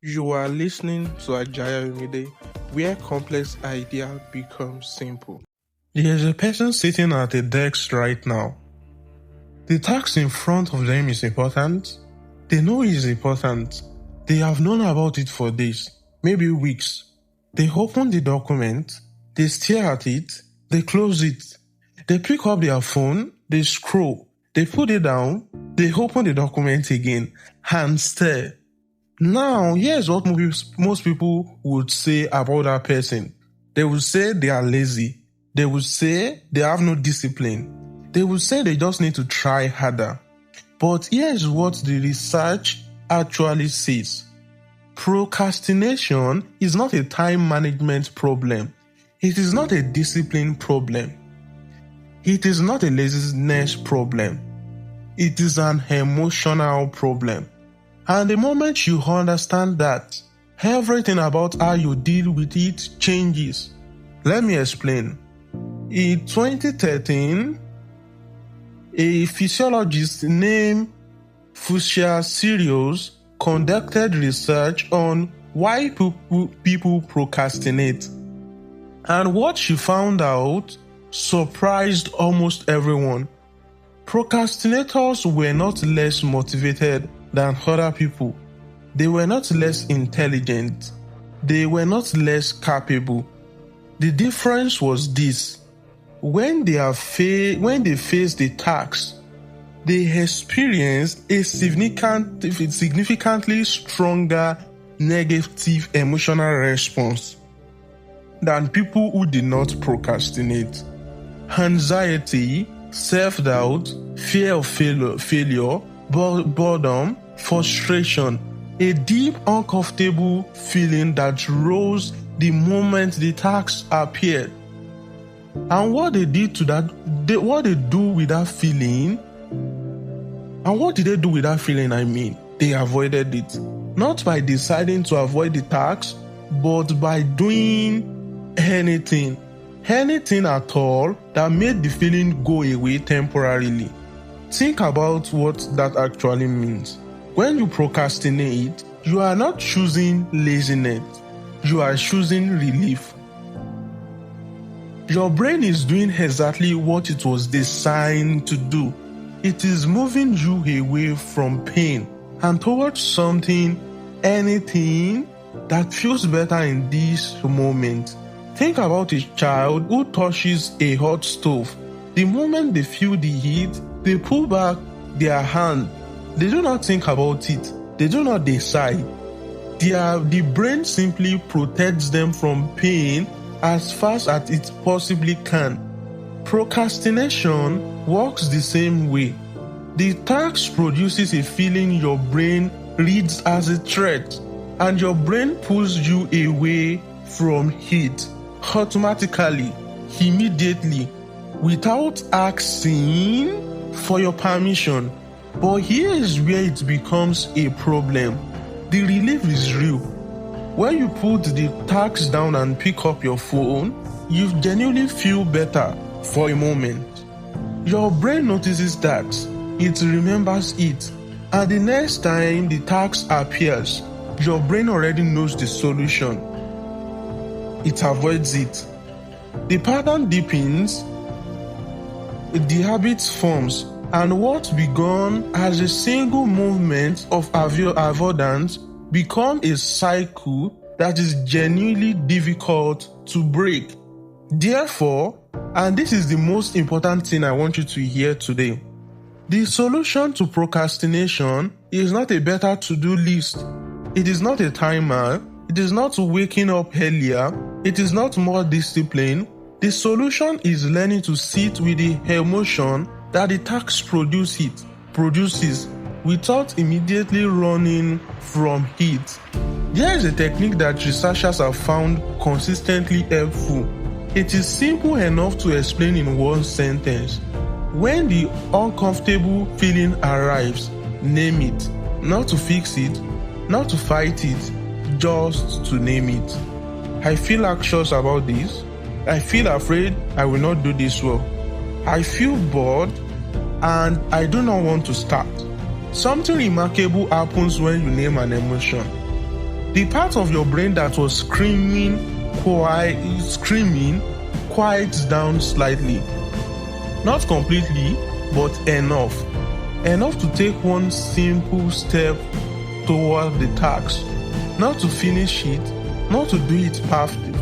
You are listening to Ayomide, where complex idea becomes simple. There's a person sitting at a desk right now. The task in front of them is important. They know it is important. They have known about it for days, maybe weeks. They open the document, they stare at it, they close it. They pick up their phone, they scroll, they put it down, they open the document again and stare. Now, here's what most people would say about that person. They would say they are lazy. They would say they have no discipline. They would say they just need to try harder. But here's what the research actually says. Procrastination is not a time management problem. It is not a discipline problem. It is not a laziness problem. It is an emotional problem. And the moment you understand that, everything about how you deal with it changes. Let me explain. In 2013, a physiologist named Fuchsia Sirius conducted research on why people procrastinate. And what she found out surprised almost everyone. Procrastinators were not less motivated than other people. They were not less intelligent. They were not less capable. The difference was this. When they faced the task, they experienced a significantly stronger negative emotional response than people who did not procrastinate. Anxiety, self-doubt, fear of failure, boredom, frustration, a deep, uncomfortable feeling that rose the moment the task appeared. And what they did to that, what they do with that feeling, and what did they do with that feeling? They avoided it. Not by deciding to avoid the task, but by doing anything at all that made the feeling go away temporarily. Think about what that actually means. When you procrastinate, you are not choosing laziness, you are choosing relief. Your brain is doing exactly what it was designed to do. It is moving you away from pain and towards anything that feels better in this moment. Think about a child who touches a hot stove. The moment they feel the heat, they pull back their hand. They do not think about it. They do not decide. The brain simply protects them from pain as fast as it possibly can. Procrastination works the same way. The task produces a feeling your brain reads as a threat, and your brain pulls you away from it automatically, immediately, without asking for your permission. But here is where it becomes a problem. The relief is real. When you put the task down and pick up your phone, you genuinely feel better for a moment. Your brain notices that, it remembers it, and the next time the task appears, your brain already knows the solution. It avoids it. The pattern deepens, the habit forms, and what began as a single movement of avoidance become a cycle that is genuinely difficult to break. Therefore, and this is the most important thing I want you to hear today, the solution to procrastination is not a better to-do list. It is not a timer. It is not waking up earlier. It is not more discipline. The solution is learning to sit with the emotion that the task produces without immediately running from it. There is a technique that researchers have found consistently helpful. It is simple enough to explain in one sentence. When the uncomfortable feeling arrives, name it. Not to fix it, not to fight it, just to name it. I feel anxious about this. I feel afraid I will not do this well. I feel bored and I do not want to start. Something remarkable happens when you name an emotion. The part of your brain that was screaming quiets down slightly. Not completely, but enough. Enough to take one simple step toward the task. Not to finish it, not to do it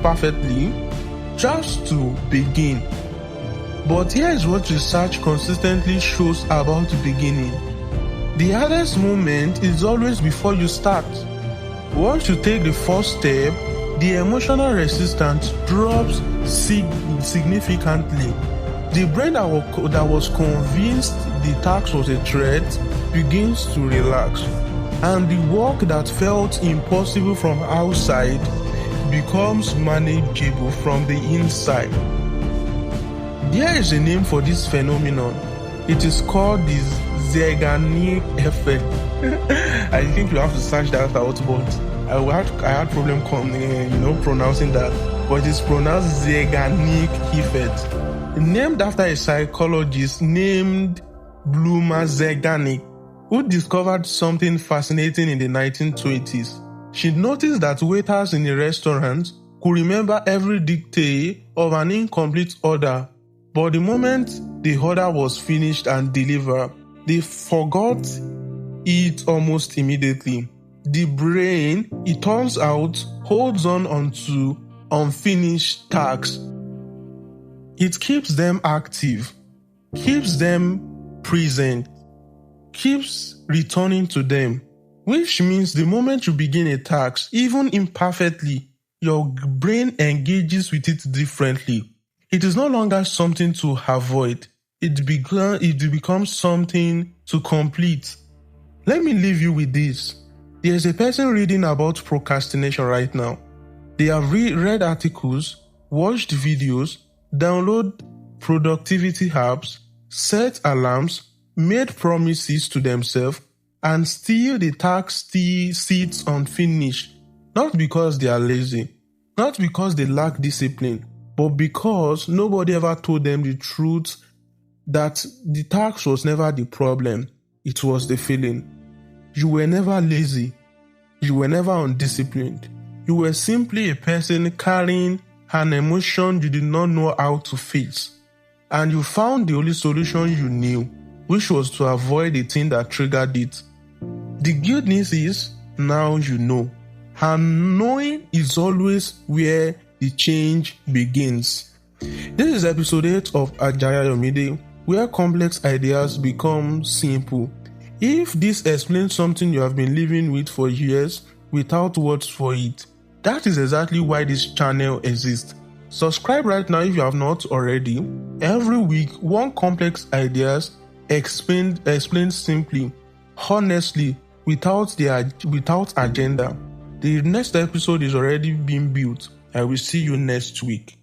perfectly, just to begin. But here is what research consistently shows about the beginning. The hardest moment is always before you start. Once you take the first step, the emotional resistance drops significantly. The brain that was convinced the task was a threat begins to relax, and the work that felt impossible from outside becomes manageable from the inside. There is a name for this phenomenon. It is called the Zeigarnik effect. I think you have to search that out, but I had problem pronouncing that. But it is pronounced Zeigarnik effect. Named after a psychologist named Bluma Zeigarnik, who discovered something fascinating in the 1920s. She noticed that waiters in a restaurant could remember every detail of an incomplete order, but the moment the order was finished and delivered, they forgot it almost immediately. The brain, it turns out, holds on to unfinished tasks. It keeps them active, keeps them present, keeps returning to them, which means the moment you begin a task, even imperfectly, your brain engages with it differently. It is no longer something to avoid. It becomes something to complete. Let me leave you with this. There's a person reading about procrastination right now. They have read articles, watched videos, download productivity apps, set alarms, made promises to themselves, and still the task still sits unfinished. Not because they are lazy, not because they lack discipline, but because nobody ever told them the truth that the task was never the problem, it was the feeling. You were never lazy, you were never undisciplined. You were simply a person carrying an emotion you did not know how to face, and you found the only solution you knew, which was to avoid the thing that triggered it. The good news is, now you know, and knowing is always where the change begins. This is episode 8 of Ayomide, where complex ideas become simple. If this explains something you have been living with for years without words for it, that is exactly why this channel exists. Subscribe right now if you have not already. Every week, one complex ideas explained simply, honestly, without agenda. The next episode is already being built. I will see you next week.